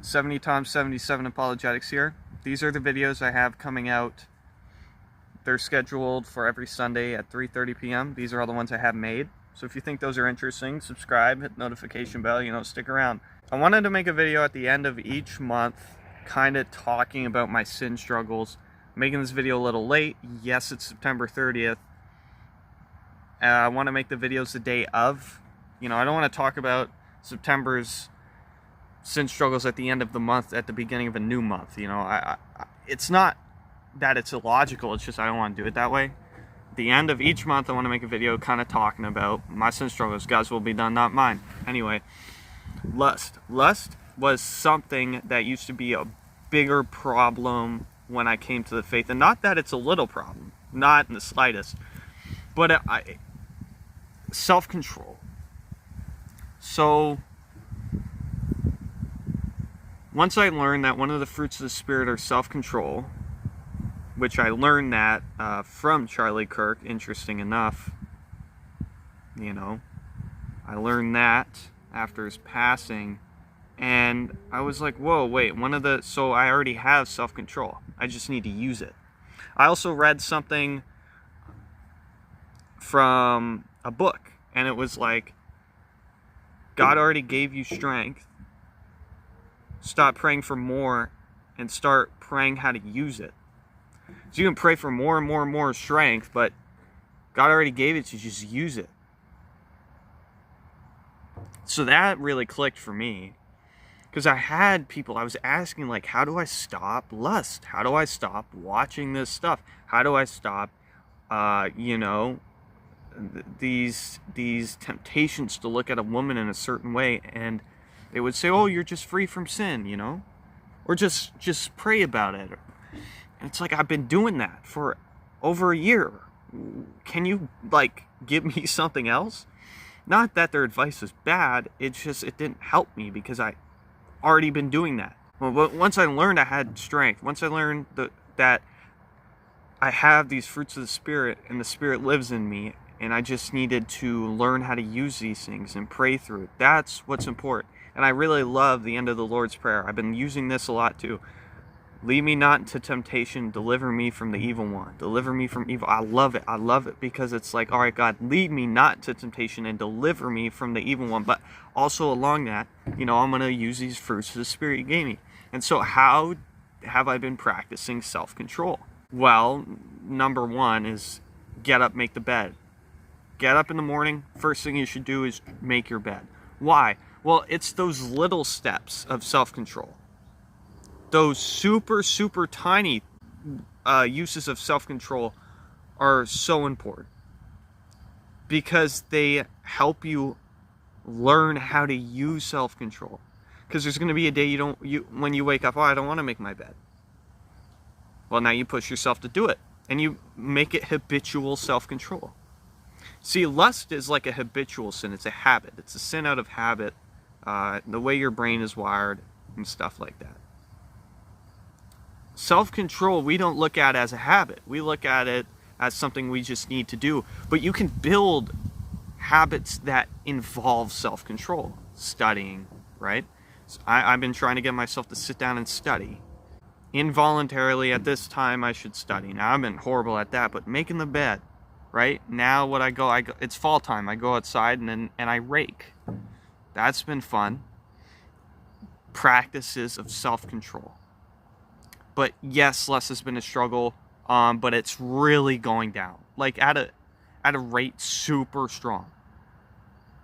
70 times 77 Apologetics here. These are the videos I have coming out. They're scheduled for every Sunday at 3:30 p.m. These are all the ones I have made. So if you think those are interesting, subscribe, hit the notification bell, stick around. I wanted to make a video at the end of each month, kind of talking about my sin struggles. I'm making this video a little late. Yes, it's September 30th. I want to make the videos the day of. I don't want to talk about September's sin struggles at the end of the month, at the beginning of a new month. It's not that it's illogical, it's just I don't want to do it that way. At the end of each month, I want to make a video kind of talking about my sin struggles. God's will be done, not mine. Anyway, lust. Lust was something that used to be a bigger problem when I came to the faith. And not that it's a little problem, not in the slightest. But self-control. So, once I learned that one of the fruits of the Spirit are self-control, which I learned that from Charlie Kirk, interesting enough. I learned that after his passing, and I was like, whoa, wait, so I already have self-control. I just need to use it. I also read something from a book, and it was like, God already gave you strength. Stop praying for more and start praying how to use it. So you can pray for more and more and more strength, but God already gave it to you, just use it. So that really clicked for me. Because I was asking, like, how do I stop lust? How do I stop watching this stuff? How do I stop, these temptations to look at a woman in a certain way? And they would say, oh, you're just free from sin, or just pray about it. And it's like, I've been doing that for over a year. Can you, give me something else? Not that their advice is bad, it didn't help me because I already been doing that. Well, once I learned I had strength, once I learned that I have these fruits of the Spirit and the Spirit lives in me, and I just needed to learn how to use these things and pray through it. That's what's important. And I really love the end of the Lord's Prayer. I've been using this a lot too. Lead me not into temptation, deliver me from the evil one. Deliver me from evil. I love it. I love it because it's like, all right, God, lead me not to temptation and deliver me from the evil one. But also along that, I'm going to use these fruits of the Spirit you gave me. And so how have I been practicing self-control? Well, number one is get up, make the bed. Get up in the morning. First thing you should do is make your bed. Why? Well, it's those little steps of self-control. Those super, super tiny uses of self-control are so important because they help you learn how to use self-control. Because there's going to be a day when you wake up, I don't want to make my bed. Well, now you push yourself to do it, and you make it habitual self-control. See, lust is like a habitual sin. It's a habit. It's a sin out of habit, the way your brain is wired and stuff like that. Self-control, we don't look at as a habit. We look at it as something we just need to do. But you can build habits that involve self-control. Studying, right? So I've been trying to get myself to sit down and study. Involuntarily, at this time, I should study. Now, I've been horrible at that, but making the bed, right? Now, I go, it's fall time. I go outside and I rake. That's been fun. Practices of self-control. But yes, lust has been a struggle, but it's really going down. Like at a rate super strong.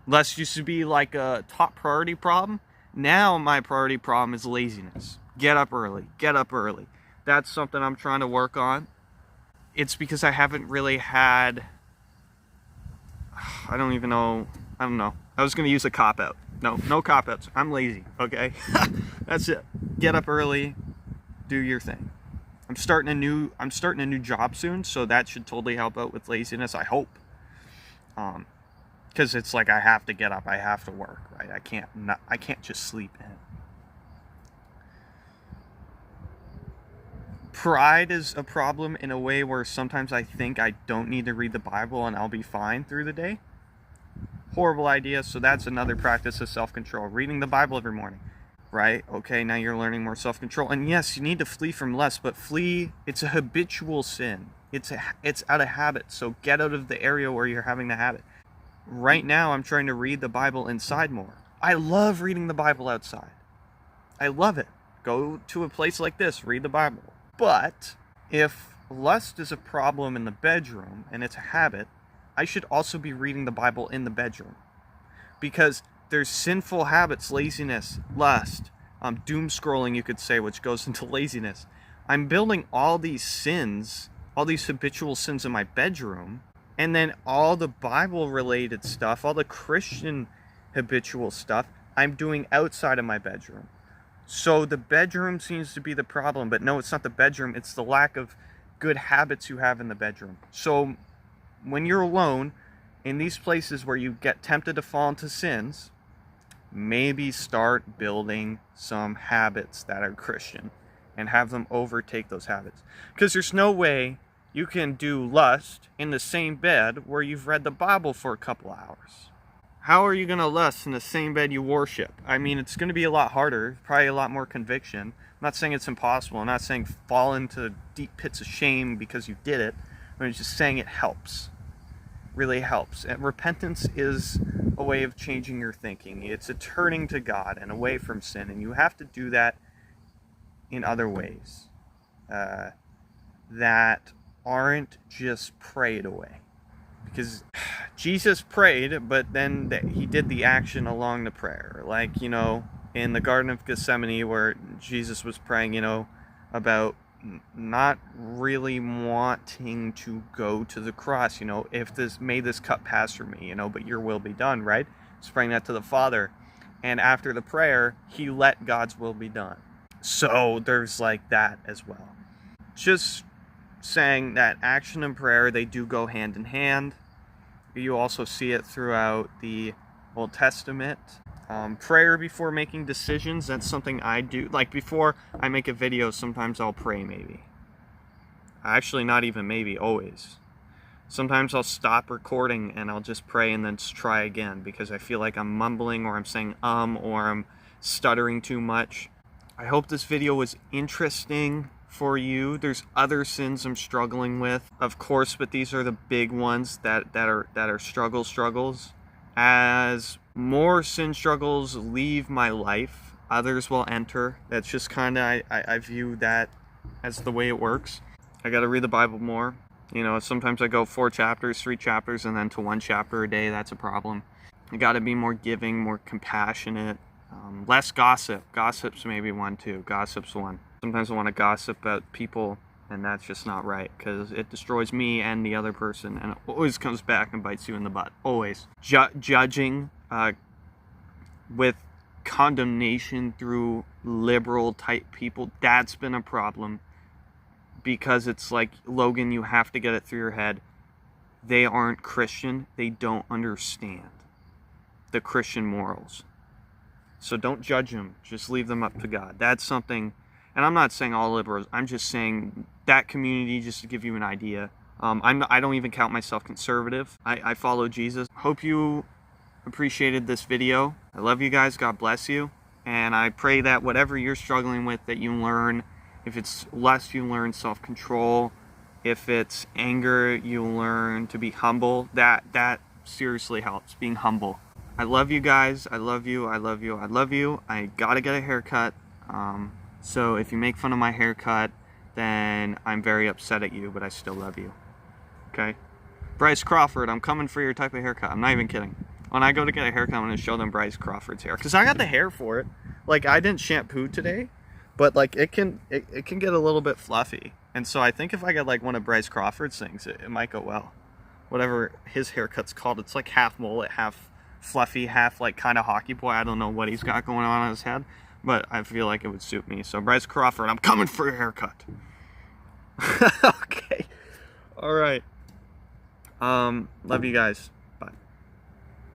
Lust used to be like a top priority problem. Now my priority problem is laziness. Get up early. Get up early. That's something I'm trying to work on. It's because I haven't really had... I don't know. I was going to use a cop-out. No cop-outs. I'm lazy, okay? That's it. Get up early. Do your thing. I'm starting a new job soon, so that should totally help out with laziness, I hope. Because it's like I have to get up, I have to work, right? I can't just sleep in. Pride is a problem in a way where sometimes I think I don't need to read the Bible and I'll be fine through the day. Horrible idea, so that's another practice of self-control. Reading the Bible every morning. right? Okay, now you're learning more self-control. And yes, you need to flee from lust, but flee, it's a habitual sin. It's out of habit. So get out of the area where you're having the habit. Right now, I'm trying to read the Bible inside more. I love reading the Bible outside. I love it. Go to a place like this, read the Bible. But if lust is a problem in the bedroom and it's a habit, I should also be reading the Bible in the bedroom. Because there's sinful habits, laziness, lust, doom scrolling, you could say, which goes into laziness. I'm building all these sins, all these habitual sins in my bedroom, and then all the Bible-related stuff, all the Christian habitual stuff, I'm doing outside of my bedroom. So the bedroom seems to be the problem, but no, it's not the bedroom, it's the lack of good habits you have in the bedroom. So when you're alone, in these places where you get tempted to fall into sins, maybe start building some habits that are Christian and have them overtake those habits. Because there's no way you can do lust in the same bed where you've read the Bible for a couple hours. How are you going to lust in the same bed you worship? I mean, it's going to be a lot harder, probably a lot more conviction. I'm not saying it's impossible. I'm not saying fall into deep pits of shame because you did it. I'm just saying it helps. Really helps. And repentance is a way of changing your thinking. It's a turning to God and away from sin. And you have to do that in other ways that aren't just prayed away. Because Jesus prayed, but then he did the action along the prayer. Like, in the Garden of Gethsemane where Jesus was praying, about not really wanting to go to the cross, if may this cup pass from me, but your will be done, right? He's praying that to the Father. And after the prayer, he let God's will be done. So there's like that as well. Just saying that action and prayer, they do go hand in hand. You also see it throughout the Old Testament. Prayer before making decisions, that's something I do. Like before I make a video, sometimes I'll pray maybe. Actually, not even maybe, always. Sometimes I'll stop recording and I'll just pray and then try again because I feel like I'm mumbling or I'm saying or I'm stuttering too much. I hope this video was interesting for you. There's other sins I'm struggling with, of course, but these are the big ones that are struggles. As more sin struggles leave my life, others will enter. That's just kind of, I view that as the way it works. I got to read the Bible more. Sometimes I go 4 chapters, 3 chapters, and then to 1 chapter a day. That's a problem. I got to be more giving, more compassionate, less gossip. Gossip's maybe one too. Gossip's one. Sometimes I want to gossip about people, and that's just not right because it destroys me and the other person, and it always comes back and bites you in the butt. Always. Judging with condemnation through liberal type people, that's been a problem because it's like, Logan, you have to get it through your head. They aren't Christian. They don't understand the Christian morals. So don't judge them. Just leave them up to God. That's something. And I'm not saying all liberals. I'm just saying that community, just to give you an idea. I don't even count myself conservative. I follow Jesus. Hope you appreciated this video. I love you guys. God bless you. And I pray that whatever you're struggling with, that you learn. If it's lust, you learn self-control. If it's anger, you learn to be humble. That seriously helps, being humble. I love you guys. I love you. I love you. I love you. I gotta get a haircut. So if you make fun of my haircut, then I'm very upset at you, but I still love you. Okay? Bryce Crawford, I'm coming for your type of haircut. I'm not even kidding. When I go to get a haircut, I'm going to show them Bryce Crawford's hair. Because I got the hair for it. Like, I didn't shampoo today, but like it can get a little bit fluffy. And so I think if I get like one of Bryce Crawford's things, it might go well. Whatever his haircut's called. It's like half mullet, half fluffy, half like kind of hockey boy. I don't know what he's got going on his head. But I feel like it would suit me. So Bryce Crawford, I'm coming for your haircut. Okay. All right. Love you guys.